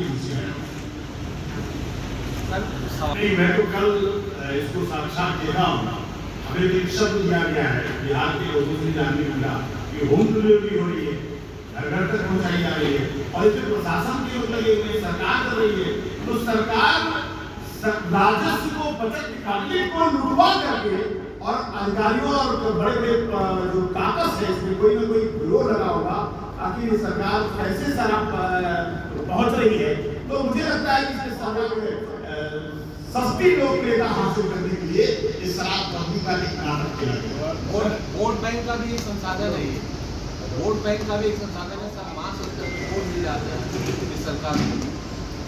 के घुसे हैं। नहीं, मैं तो कल इसको साक्षात देखा हूँ। हमें एक शब्द दिया गया है बिहार के लोगों से जानने मिला कि होम डिलीवरी हो रही है, घर घर तक पहुँचाई जा रही है और इसमें प्रशासन के लोग लगे हुए, सरकार कर रही है। तो सरकार राजस्व को, बचत निकालने को लुटवा करके और अधिकारियों और बड़े बड़े जो काकस है इसमें कोई ना कोई विरोध लगा होगा ताकि सरकार कैसे शराब पहुंच रही है। तो मुझे लगता है कि इसके सामने सस्ती लोकप्रियता हासिल करने के लिए इस शराब बंदी का एक नाटक किया गया। वोट बैंक का भी एक संसाधन है, वोट बैंक का भी एक संसाधन है। सब मास वोट मिल जाते हैं इस सरकार को।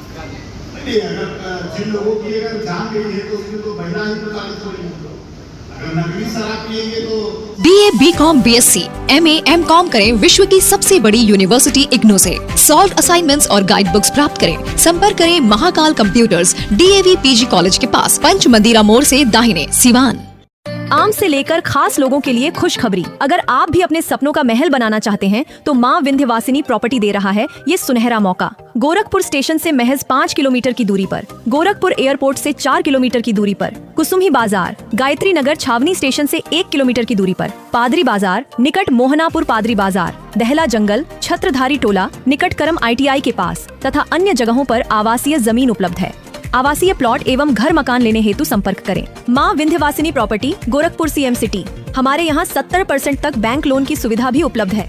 क्या नहीं, अगर जिन लोगों की अगर जान गई है तो उसमें तो महिला ही प्रताड़ित हो रही है। अगर नकली शराब पिएंगे तो BA, BCom, BSc, MA, MCom करें विश्व की सबसे बड़ी यूनिवर्सिटी इग्नू से। सॉल्व असाइनमेंट्स और गाइड बुक्स प्राप्त करें। संपर्क करें Mahakal computers, DAV PG college के पास, पंच मंदिरा मोड़ से दाहिने, सिवान। आम से लेकर खास लोगों के लिए खुशखबरी। अगर आप भी अपने सपनों का महल बनाना चाहते हैं तो माँ विंध्यवासिनी प्रॉपर्टी दे रहा है ये सुनहरा मौका। गोरखपुर स्टेशन से महज 5 किलोमीटर की दूरी पर, गोरखपुर एयरपोर्ट से 4 किलोमीटर की दूरी पर, कुसुम्ही बाजार, गायत्री नगर छावनी स्टेशन से 1 किलोमीटर की दूरी पर, पादरी बाजार निकट मोहनापुर पादरी बाजार, दहला जंगल, छत्रधारी टोला निकट करम ITI के पास तथा अन्य जगहों पर आवासीय जमीन उपलब्ध है। आवासीय प्लॉट एवं घर मकान लेने हेतु संपर्क करें। माँ Vindhyavasini property, Gorakhpur CM city. हमारे यहाँ 70% तक बैंक लोन की सुविधा भी उपलब्ध है।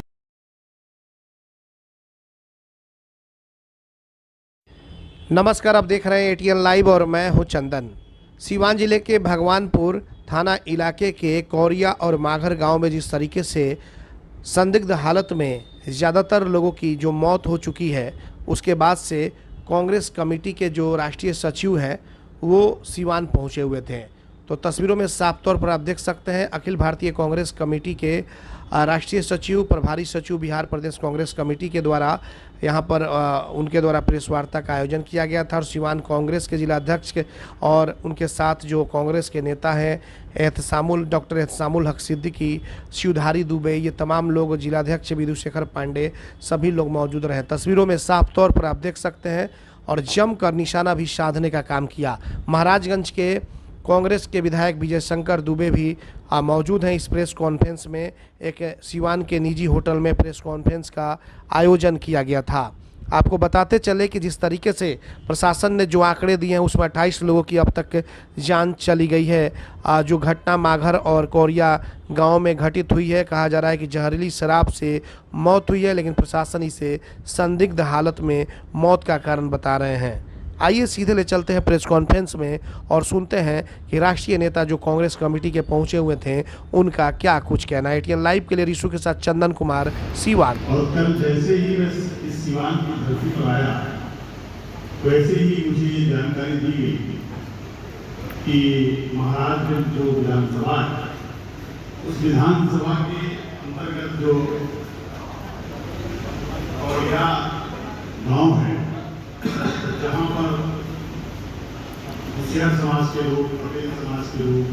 नमस्कार, आप देख रहे हैं ATN लाइव और मैं हूं चंदन। सीवान जिले के भगवानपुर थाना इलाके के कौरिया और माघर गांव में जिस तरीके से संदिग्ध हालत में ज़्यादातर लोगों की जो मौत हो चुकी है, उसके बाद से कांग्रेस कमेटी के जो राष्ट्रीय सचिव हैं वो सीवान पहुंचे हुए थे। तो तस्वीरों में साफ तौर पर आप देख सकते हैं अखिल भारतीय कांग्रेस कमेटी के राष्ट्रीय सचिव, प्रभारी सचिव बिहार प्रदेश कांग्रेस कमेटी के द्वारा यहाँ पर उनके द्वारा प्रेस वार्ता का आयोजन किया गया था। और सीवान कांग्रेस के जिलाध्यक्ष और उनके साथ जो कांग्रेस के नेता हैं डॉक्टर एहतसामुल हक सिद्दीकी, शिवधारी दुबे, ये तमाम लोग, जिलाध्यक्ष विधुशेखर पांडे, सभी लोग मौजूद रहे। तस्वीरों में साफ तौर पर आप देख सकते हैं और जमकर निशाना भी साधने का काम किया। महाराजगंज के कांग्रेस के विधायक विजय शंकर दुबे भी मौजूद हैं इस प्रेस कॉन्फ्रेंस में। एक सीवान के निजी होटल में प्रेस कॉन्फ्रेंस का आयोजन किया गया था। आपको बताते चले कि जिस तरीके से प्रशासन ने जो आंकड़े दिए हैं उसमें 28 लोगों की अब तक जान चली गई है। जो घटना माघर और कौरिया गांव में घटित हुई है, कहा जा रहा है कि जहरीली शराब से मौत हुई है, लेकिन प्रशासन इसे संदिग्ध हालत में मौत का कारण बता रहे हैं। आइए सीधे ले चलते हैं प्रेस कॉन्फ्रेंस में और सुनते हैं कि राष्ट्रीय नेता जो कांग्रेस कमेटी के पहुंचे हुए थे उनका क्या कुछ कहना है। ATN लाइव के लिए रिशु के साथ चंदन कुमार, सीवान। और कल जैसे ही मैं इस सीवान की धरती पर आया वैसे ही मुझे ये जानकारी दी गई कि महाराजगंज जो विधानसभा है उस विधानसभा के अंतर्गत जो कौरिया गाँव है, जहाँ पर मुसलिम समाज के लोग, पटेल समाज के लोग,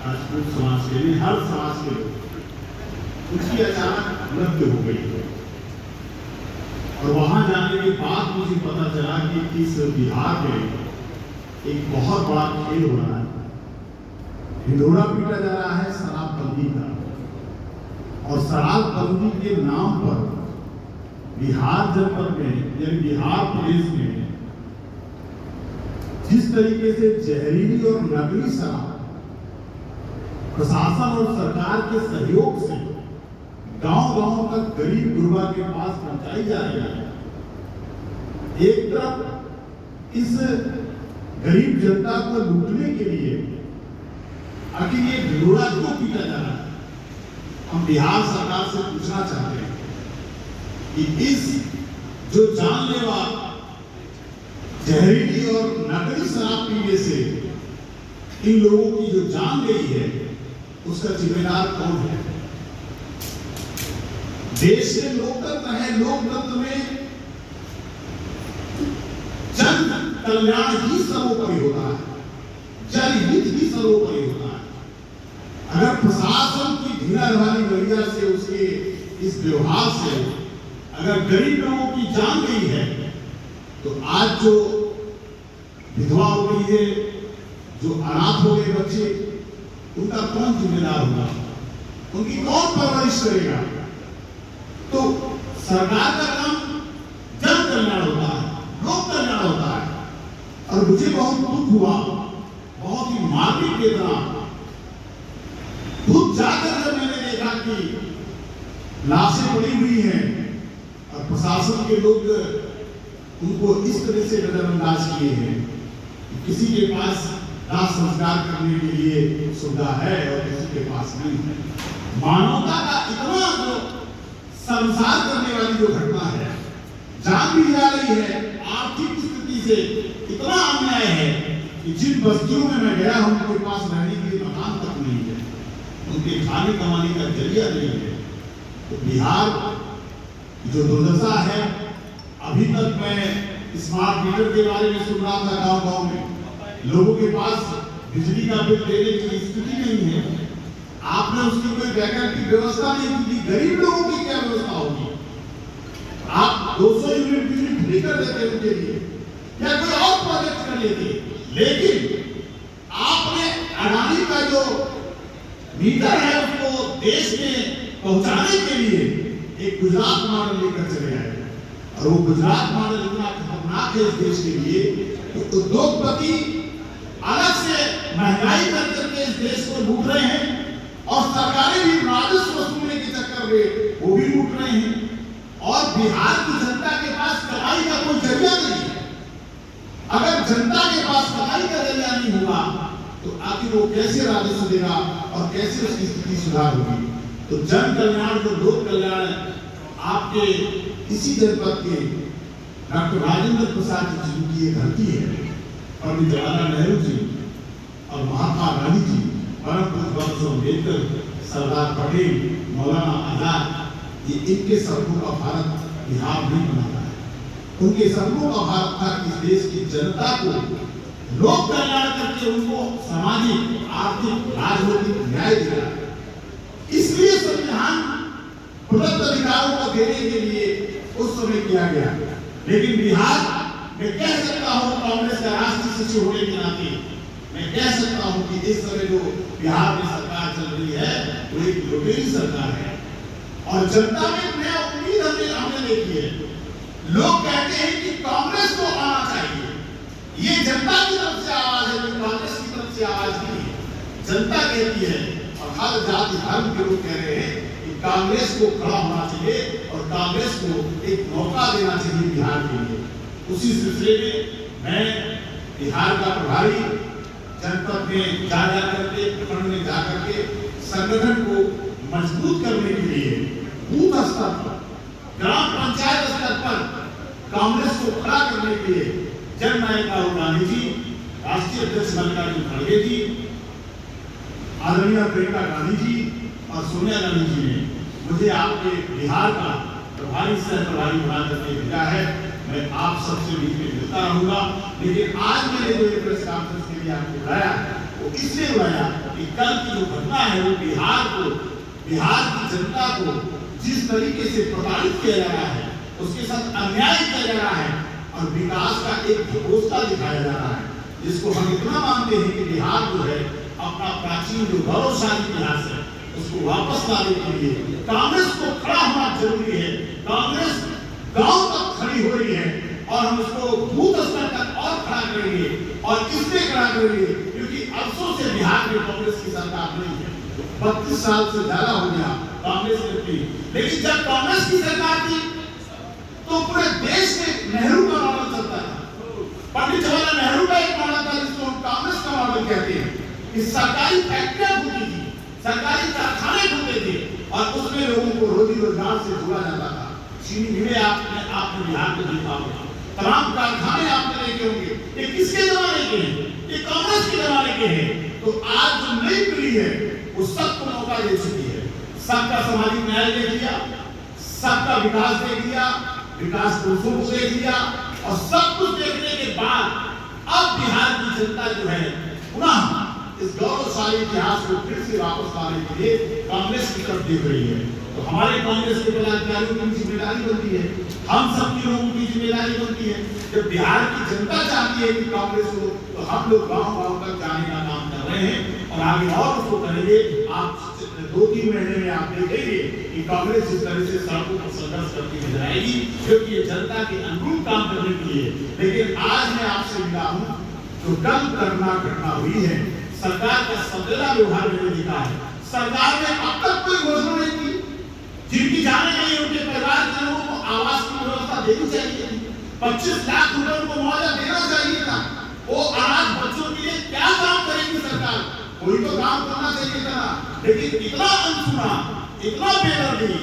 राजपूत समाज के, हर समाज के लोग, उसकी अचानक मृत्यु हो गई है। और वहां जाने के बाद मुझे पता चला कि इस बिहार में एक बहुत बड़ा खेल हो रहा है। हिंडोरा पीटा जा रहा है शराबबंदी का, और शराबबंदी के नाम पर बिहार जनपद में यानी बिहार प्रदेश में जिस तरीके से जहरीली और नकली शराब प्रशासन और सरकार के सहयोग से गांव-गांव तक गरीब गुरबा के पास पहुंचाई जा रही है। एक तरफ इस गरीब जनता को लूटने के लिए आखिर ये भिड़ोड़ा क्यों पीटा जा रहा है? हम बिहार सरकार से पूछना चाहते हैं कि इस जो जानलेवा जहरीली और नकली शराब पीने से इन लोगों की जो जान गई है उसका जिम्मेदार कौन है? देश से लोकतंत्र है, लोकतंत्र में जन कल्याण ही सर्वोपरि होता है, जनहित ही सर्वोपरि होता है। अगर प्रशासन की ढीला ढाली रवैया से, उसके इस व्यवहार से अगर गरीब लोगों की जान गई है तो आज जो विधवा हो गई है, जो अनाथ हो गए बच्चे, उनका कौन जिम्मेदार होगा, उनकी कौन परवरिश करेगा। तो सरकार का काम जन कल्याण होता है, लोक कल्याण होता है। और मुझे बहुत दुख हुआ, बहुत ही मार्मिक वेदना खुद जाकर जब मैंने देखा कि लाशें पड़ी हुई हैं और प्रशासन के लोग उनको इस तरह से नजरअंदाज किए हैं। किसी के पास दाह संस्कार करने के लिए सुविधा है और किसी के पास नहीं है। मानवता का इतना जो संसार करने वाली जो घटना है, जान भी जा रही है, आर्थिक स्थिति से इतना अन्याय है कि जिन बस्तियों में मैं गया हूं उनके पास रहने के लिए मकान तक नहीं है, उनके खाने कमाने का जरिया नहीं है। तो बिहार की जो दुर्दशा है, अभी तक मैं स्मार्ट मीटर के बारे में सुन रहा था, गांव-गांव में लोगों के पास बिजली का बिल देने की स्थिति नहीं है। आपने उसकी कोई वैकल्पिक व्यवस्था नहीं की। गरीब लोगों की क्या व्यवस्था होगी? आप 200 यूनिट बिजली फ्री कर देते उनके लिए, या कोई और प्रोजेक्ट कर लेते। लेकिन आपने अडानी का जो मीटर है उसको देश में पहुंचाने के लिए एक गुजरात मॉडल लेकर चले आए। और वो गुजरात मॉडल इतना खतरनाक है इस देश के लिए, तो उद्योगपति अलग से महंगाई करके इस देश को लूट रहे हैं और सरकारें भी राजस्व वसूलने के चक्कर में वो भी लूट रहे हैं। और बिहार की जनता के पास कमाई का कोई जरिया नहीं है। अगर जनता के पास कमाई का जरिया नहीं होगा तो आखिर वो कैसे राजस्व देगा और कैसे उसकी स्थिति सुधार होगी। तो जन कल्याण जो लोक कल्याण आपके इसी जनपद के डॉक्टर राजेंद्र प्रसाद जी की ये धरती है। पंडित जवाहरलाल नेहरू जी और महात्मा गांधी जी, परम पूज्य डॉक्टर साहब अम्बेडकर, सरदार पटेल, मौलाना आजाद, ये इनके सपनों का भारत बिहार नहीं बनाता है। उनके सपनों का भारत था कि इस देश की जनता को लोक कल्याण करके उनको सामाजिक, आर्थिक, राजनीतिक न्याय देना। इसलिए संविधान प्रदत्त अधिकारों को देने के लिए उस समय किया गया। लेकिन बिहार मैं कह सकता हूं, कांग्रेस का राष्ट्रीय सचिव होने के नाते मैं कह सकता हूं कि इस समय जो बिहार में सरकार चल रही है वो एक लुटेरी सरकार है। और जनता में एक नया उम्मीद हमने देखी है। लोग कहते हैं कि कांग्रेस को आना चाहिए। ये जनता की तरफ से आवाज है, कांग्रेस की तरफ से आवाज नहीं है। जनता कहती है और हर जाति धर्म के लोग कह रहे हैं कि कांग्रेस को खड़ा होना चाहिए और कांग्रेस को एक मौका देना चाहिए बिहार के लिए। उसी सिलसिले में मैं बिहार का प्रभारी जनपद में जा करके, प्रखंड में जा करके संगठन को मजबूत करने के लिए बूथ स्तर पर, ग्राम पंचायत स्तर पर कांग्रेस को खड़ा करने के लिए जननायक राहुल गांधी जी, राष्ट्रीय अध्यक्ष मल्लिकार्जुन खड़गे जी, आदरणीय प्रियंका गांधी जी और सोनिया गांधी जी ने मुझे आपके बिहार का प्रभारी सह प्रभारी बना करके भेजा है। मैं आप सबसे बीच में मिलता रहूंगा। लेकिन आज मैंने जो ये प्रेस कॉन्फ्रेंस के लिए आपको बुलाया वो इसलिए बुलाया कि कल की जो घटना है वो बिहार की जनता को जिस तरीके से प्रताड़ित किया जा रहा है, उसके साथ अन्याय किया जा रहा है और विकास का एक ढकोसला दिखाया जा रहा है, जिसको हम इतना मानते हैं कि बिहार जो है अपना प्राचीन जो गौरवशाली इतिहास है उसको वापस लाने के लिए कांग्रेस को खड़ा होना जरूरी है। कांग्रेस गांव तक खड़ी हो रही है और हम उसको बूथ स्तर तक और खड़ा करेंगे। और इसलिए खड़ा करेंगे क्योंकि अफसोस से बिहार में कांग्रेस की सरकार नहीं है। 32 साल से ज्यादा हो गया कांग्रेस की। लेकिन जब कांग्रेस की सरकार थी तो पूरे देश में नेहरू का मॉडल चलता था। पंडित जवाहरलाल नेहरू का एक मॉडल था जिसको हम कांग्रेस का मॉडल कहते हैं कि सरकारी फैक्ट्रियां खुलती थी, सरकारी कारखाने खुलते थे और उसमें लोगों को रोजी रोजगार से जोड़ा जाता था। चीनी मिलें आपने बिहार को देखा होगा, तमाम कारखाने आपने देखे होंगे। ये किसके जमाने के हैं? ये कांग्रेस के जमाने के हैं। तो आज जो नई पीढ़ी है वो सबको मौका दे चुकी है। सबका सामाजिक न्याय दे दिया, सबका विकास दे दिया, विकास पुरुषों को दे दिया और सब कुछ देखने के बाद अब बिहार की जनता जो है पुनः इस गौरवशाली इतिहास को फिर से वापस लाने के लिए कांग्रेस की तरफ देख रही है। तो हमारे कांग्रेस के पदाधिकारियों की जिम्मेदारी बनती है, हम सब की लोगों की जिम्मेदारी बनती है। जब बिहार की जनता चाहती है कि कांग्रेस को, तो हम लोग गांव-गांव तक जाने का काम कर रहे हैं और आगे और उसको करेंगे। आप 2-3 महीने में आप देखेंगे कि कांग्रेस इस तरह से सड़कों पर संघर्ष करती नजर आएगी, क्योंकि ये जनता के अनुरूप काम करने के लिए। लेकिन आज मैं आपसे मिला हूं, जो कल घटना हुई है, सरकार का संदेला व्यवहार मैंने देखा है। सरकार ने अब तक कोई घोषणा नहीं की। जिनकी जाने के लिए उनके परिवार के लोगों को आवास की व्यवस्था देनी चाहिए, 25 लाख रुपए उनको मुआवजा देना चाहिए था। वो अनाथ बच्चों के लिए क्या काम करेगी सरकार? कोई तो काम करना चाहिए था, लेकिन इतना अनसुना, इतना बेदर्दी,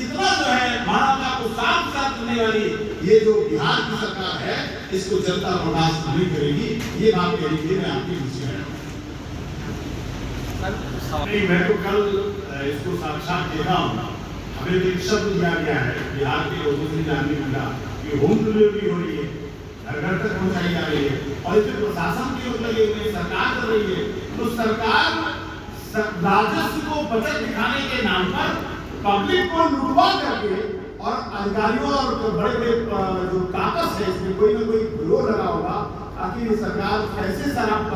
इतना जो है मानवता को साफ करने वाली ये जो बिहार की सरकार है, इसको जनता बर्दाश्त नहीं करेगी। ये बात कहने के लिए मैं आपकी रुचि है। नहीं, मैं तो कल इसको साक्षात देखा हूँ। हमें एक शब्द दिया गया है बिहार के लोगों से जानने मिला कि होम डिलीवरी हो रही है, घर तक पहुंचाई जा रही है और इसमें प्रशासन के लोग लगे हुए, सरकार कर रही है। तो सरकार राजस्व को बचत दिखाने के नाम पर पब्लिक को लुटवा करके और अधिकारियों और बड़े बड़े जो काकस है, इसमें कोई ना कोई विरोध लगा होगा आखिर सरकार कैसे शराब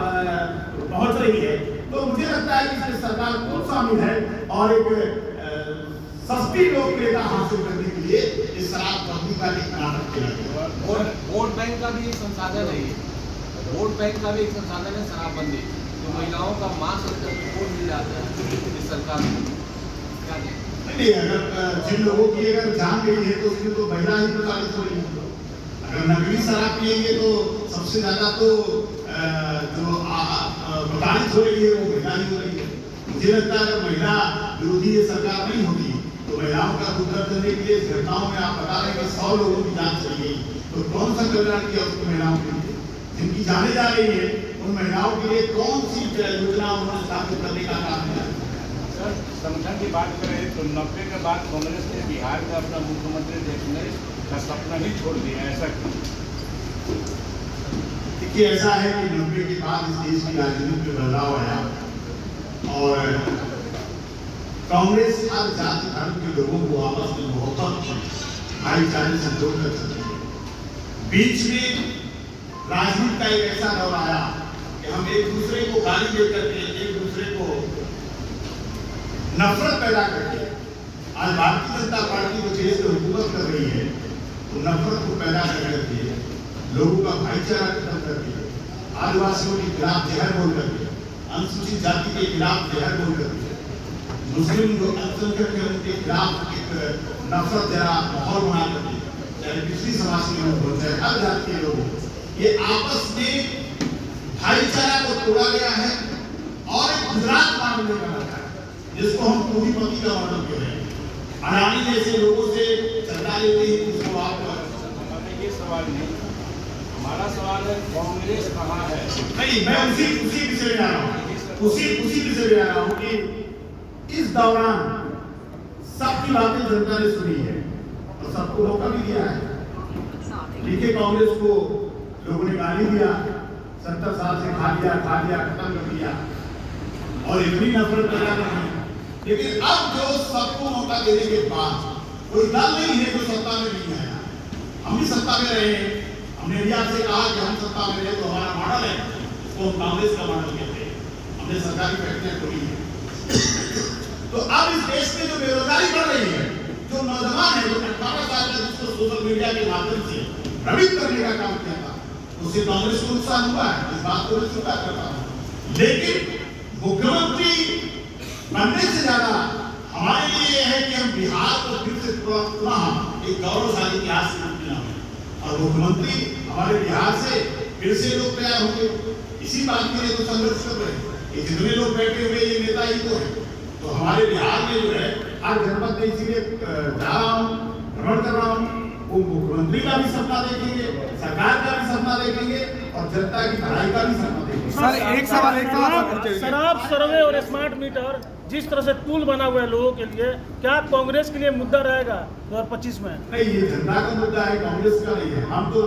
पहुंच रही है। तो मुझे लगता है कि इसमें सरकार खुद शामिल है और एक सस्ती लोकप्रियता हासिल करने के लिए इस शराब बंदी का एक नाटक किया गया। वोट बैंक का भी एक संसाधन है, वोट बैंक का भी एक संसाधन है शराबबंदी। तो महिलाओं का मांस वोट मिल जाता है इस सरकार को। क्या नहीं, अगर जिन लोगों की अगर जान गई है तो उसमें तो महिला ही प्रताड़ित हो रही है। अगर नकली शराब पिएंगे तो सबसे ज्यादा तो जो प्रताड़ित हो रही है वो महिला ही हो रही है। मुझे लगता है अगर महिला विरोधी ये सरकार नहीं होती तो महिलाओं का उद्धार करने के लिए घटनाओं में आप बता रहे हैं कि 100 लोगों की जान चली गई, तो कौन सा कल्याण किया उसको महिलाओं के लिए? जिनकी जाने जा रही है उन महिलाओं के लिए कौन सी योजना उन्होंने स्थापित करने का काम किया? सर, संगठन की बात करें तो 90 के बाद कांग्रेस ने बिहार का अपना मुख्यमंत्री देखने का सपना ही छोड़ दिया, ऐसा क्यों? देखिए, ऐसा है कि 90 के बाद इस देश की राजनीति में बदलाव आया और कांग्रेस हर जाति धर्म के लोगों को आपस में मोहब्बत, भाईचारे से जोड़कर चलती है। बीच में राजनीति का एक ऐसा दौर आया कि हम एक दूसरे को गाली दे करके, एक दूसरे को नफरत पैदा करके, आज भारतीय जनता पार्टी जो देश में हुकूमत कर रही है तो नफरत को पैदा करके, लोगों का भाईचारा खत्म करके, आदिवासियों के खिलाफ जहर बोल करके, अनुसूचित जाति के खिलाफ जहर बोल करके, मुस्लिम जो अल्पसंख्यक है उनके खिलाफ एक नफरत जरा माहौल बना करके, चाहे पिछली समाज के लोग हो चाहे हर जाति के लोग, ये आपस में भाईचारा को तोड़ा गया है और एक गुजरात मॉडल का रखा है जिसको हम पूंजीपति का मॉडल कह रहे हैं। अडानी जैसे लोगों से चंदा लेते ही उसको आप ये सवाल नहीं, हमारा सवाल है कांग्रेस कहाँ है? नहीं, मैं उसी विषय में आ रहा हूँ, उसी विषय में आ रहा हूँ कि इस दौरान सबकी बातें जनता ने सुनी है और सबको मौका भी दिया है। देखिए, कांग्रेस को लोगों ने गाली दिया, 70 साल से खा लिया खत्म कर दिया और इतनी नफरत पैदा कर दी। लेकिन अब जो सबको मौका देने के बाद कोई दल नहीं है जो सत्ता में नहीं आया। हम भी सत्ता में रहे हैं, हमने भी आपसे कहा कि हम सत्ता में रहे तो हमारा मॉडल है, उसको हम कांग्रेस का मॉडल कहते हैं। हमने सरकारी फैक्ट्रियां खोली है। तो अब इस देश में जो बेरोजगारी बढ़ रही है, जो नौजवान है, जो 18 साल का जिसको सोशल मीडिया के माध्यम से भ्रमित करने का काम किया था, उससे कांग्रेस को नुकसान हुआ है, इस बात को मैं स्वीकार करता हूँ। लेकिन मुख्यमंत्री बनने से ज्यादा हमारे लिए यह है कि हम बिहार को फिर से पुनः एक गौरवशाली इतिहास से जुड़ना है और मुख्यमंत्री हमारे बिहार से फिर से लोग तैयार होंगे। इसी बात के लिए तो संघर्ष कर रहे हैं। जितने लोग बैठे हुए ये नेता ही तो है, तो हमारे बिहार में जो है हर जनपद में इसीलिए जा रहा हूँ, भ्रमण कर रहा हूँ। वो मुख्यमंत्री का भी सपना देखेंगे, सरकार का भी सपना देखेंगे और जनता की भलाई का भी सपना देखेंगे। सर, एक सवाल शराब सर्वे और स्मार्ट मीटर जिस तरह से टूल बना हुआ है लोगों के लिए, क्या कांग्रेस के लिए मुद्दा रहेगा 2025 में? नहीं, ये जनता का मुद्दा है, कांग्रेस का नहीं है। हम तो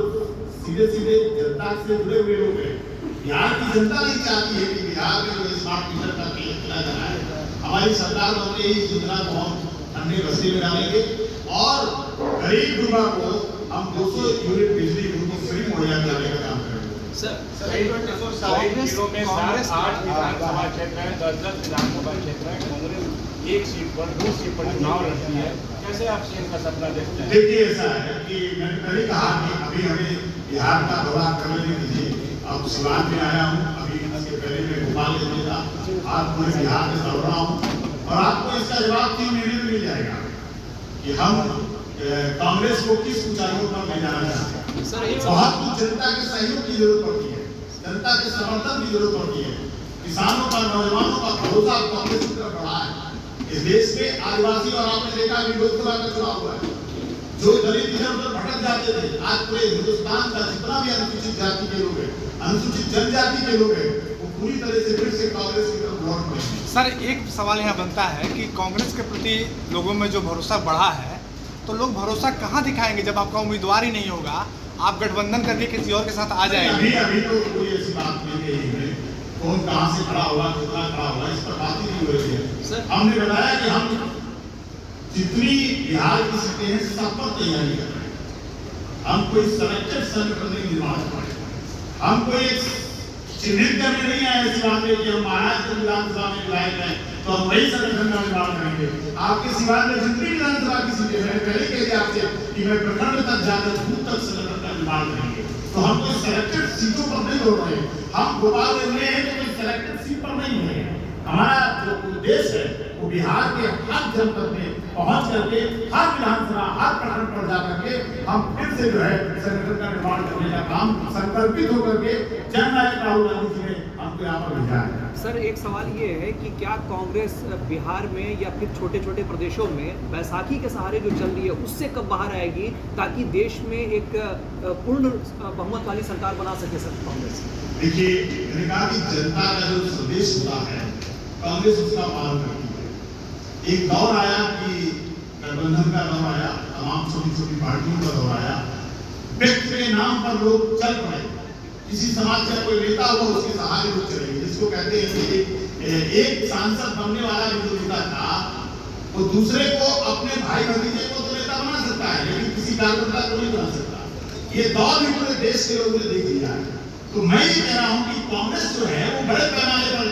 सीधे जनता से जुड़े हुए लोग हैं। बिहार की जनता नहीं चाहती है कि बिहार में जो स्मार्ट मीटर का किया जा रहा है, हमारी सरकार बनते ही योजना को हम अपने बस्ती में डालेंगे और गरीब युवा को हम 200 यूनिट बिजली उनको फ्री मुहैया कराने का काम करेंगे। कांग्रेस जिलों में 7-8 विधानसभा क्षेत्र है, 10-10 विधानसभा क्षेत्र है, कांग्रेस एक सीट पर 2 सीट पर चुनाव लड़ती है, कैसे आप इनका सपना देखते हैं? देखिए ऐसा है कि मैंने पहले कहा कि अभी हमें बिहार का दौरा करने दीजिए। अब सिवान में आया हूँ, अभी इसके पहले मैं भोपाल में था, आज पूरे बिहार में दौड़ रहा हूँ और आपको इसका जवाब 3 महीने में मिल जाएगा कि हम कांग्रेस को किस ऊंचाइयों पर ले जाना चाहते हैं। सर एक बहुत कुछ जनता के सहयोग की जरूरत पड़ती है, जनता के समर्थन की जरूरत पड़ती है। किसानों का, नौजवानों का भरोसा कांग्रेस की तरफ बढ़ा है। इस देश में आदिवासी और आपने देखा भी लोकसभा का चुनाव हुआ है, जो दलित इधर उधर भटक जाते थे, आज पूरे हिंदुस्तान का जितना भी अनुसूचित जाति के लोग हैं, अनुसूचित जनजाति के लोग हैं, वो पूरी तरह से फिर से कांग्रेस की तरफ लौट पड़े। सर एक सवाल यहाँ बनता है कि कांग्रेस के प्रति लोगों में जो भरोसा बढ़ा है, तो लोग भरोसा कहाँ दिखाएंगे जब आपका उम्मीदवार ही नहीं होगा, आप गठबंधन करके किसी और के साथ आ जाएंगे? अभी तो कोई ऐसी बात नहीं है, कौन कहाँ से खड़ा हुआ, कितना खड़ा हुआ, इस पर बात ही नहीं हो रही है। हमने बताया कि हम जितनी बिहार की सीटें हैं सब पर तैयारी कर रहे हैं। हम कोई सेलेक्टेड संगठन नहीं निर्माण कर रहे हैं, हम कोई चिन्हित करने नहीं आए इस बात में कि हम महाराष्ट्र विधानसभा में विधायक हैं तो हम वही संगठन का निर्माण करेंगे। आपके सिवान में जितनी विधानसभा की सीटें हैं, पहले कह दिया आपसे कि मैं प्रखंड तक जाकर बूथ तक संगठन का निर्माण करेंगे। तो हम कोई सेलेक्टेड सीटों पर नहीं दौड़ रहे हैं, हम भोपाल में हैं तो कोई सेलेक्टेड सीट पर नहीं है। हमारा जो उद्देश्य है वो बिहार के हर जनपद में पहुंच करके हर विधानसभा, हर प्रखंड पर जा करके हम फिर से जो है संगठन का निर्माण करने का काम संकल्पित होकर के जननायक राहुल गांधी जी ने हमको यहाँ पर भेजा है। सर एक सवाल ये है कि क्या कांग्रेस बिहार में या फिर छोटे छोटे प्रदेशों में बैसाखी के सहारे जो चल रही है उससे कब बाहर आएगी ताकि देश में एक पूर्ण बहुमत वाली सरकार बना सके सर कांग्रेस? देखिए मैंने कहा कि जनता का जो संदेश होता है कांग्रेस उसका पालन करती है। एक दौर आया कि गठबंधन का दौर आया, तमाम छोटी छोटी पार्टियों का दौर आया, व्यक्ति के नाम पर लोग चल पड़े, किसी समाज का कोई नेता हुआ उसके सहारे लोग चलेंगे, जिसको कहते हैं कि एक सांसद बनने वाला जो नेता था वो दूसरे को अपने भाई भतीजे को तो नेता बना सकता है लेकिन किसी कार्यकर्ता को नहीं बना सकता। ये दौर भी पूरे देश के लोगों ने देख लिया है। तो मैं ये कह रहा हूँ कि कांग्रेस जो है वो बड़े पैमाने पर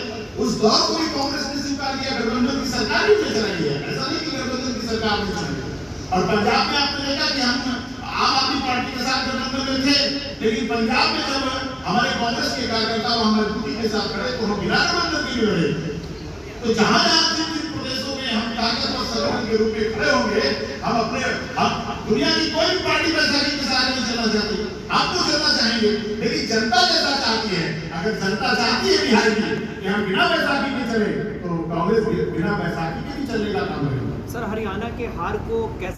उस दौर को भी कांग्रेस ने स्वीकार किया, गठबंधन की सरकार भी चलाई है, ऐसा नहीं कि गठबंधन की सरकार नहीं चलाई। और पंजाब में आपने देखा कि हम आम आदमी पार्टी के साथ गठबंधन में थे, लेकिन पंजाब में जब हमारे कांग्रेस के कार्यकर्ता मजबूती के साथ खड़े तो हम बिना गठबंधन के लिए लड़े। तो जहां जहां जिन प्रदेशों में हम ताकतवर संगठन के रूप में खड़े होंगे, हम दुनिया की कोई भी पार्टी बैसाखी के साथ नहीं चलना चाहती, हम तो चलना चाहेंगे, लेकिन जनता जैसा चाहती है। अगर जनता चाहती है बिहार की कि हम बिना बैसाखी के चले तो कांग्रेस बिना बैसाखी के भी चलने का काम करेगी। सर हरियाणा के हार को कैसे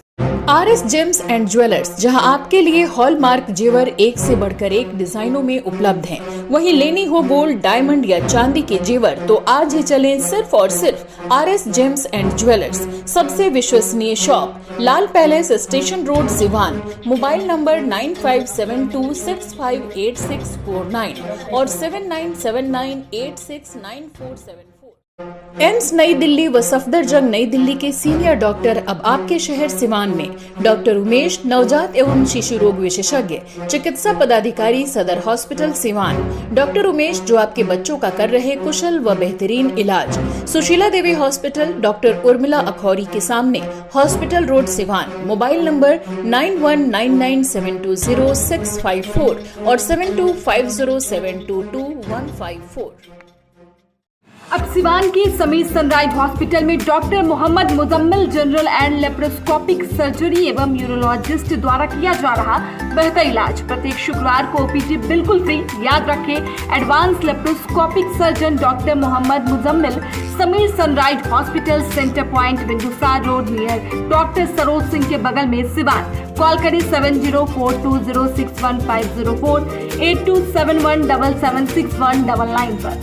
RS जेम्स एंड ज्वेलर्स, जहां आपके लिए हॉलमार्क जेवर एक से बढ़कर एक डिजाइनों में उपलब्ध हैं। वहीं लेनी हो गोल्ड, डायमंड या चांदी के जेवर तो आज ही चलें सिर्फ और सिर्फ RS जेम्स एंड ज्वेलर्स। सबसे विश्वसनीय shop, Lal palace, station road, Siwan. Mobile number 9572658649 और 7979869474। एम्स नई दिल्ली व सफदरजंग नई दिल्ली के सीनियर डॉक्टर अब आपके शहर सिवान में। डॉक्टर उमेश, नवजात एवं शिशु रोग विशेषज्ञ, चिकित्सा पदाधिकारी, सदर हॉस्पिटल सिवान। डॉक्टर उमेश जो आपके बच्चों का कर रहे कुशल व बेहतरीन इलाज। सुशीला देवी हॉस्पिटल, डॉक्टर उर्मिला अखौरी के सामने, hospital road Siwan. Mobile number 9199720654 और 7250722154। अब सिवान के समीर सनराइज हॉस्पिटल में doctor Mohammad Muzammil general and laparoscopic surgery एवं यूरोलॉजिस्ट द्वारा किया जा रहा बेहतर इलाज। प्रत्येक शुक्रवार को ओपीडी बिल्कुल फ्री। याद रखें, advance laparoscopic surgeon doctor Mohammad Muzammil, Sameer sunrise hospital, centre point, Bindusar road, near doctor Saroj Singh के बगल में, सिवान। कॉल करें 7042061504 8271776199 पर।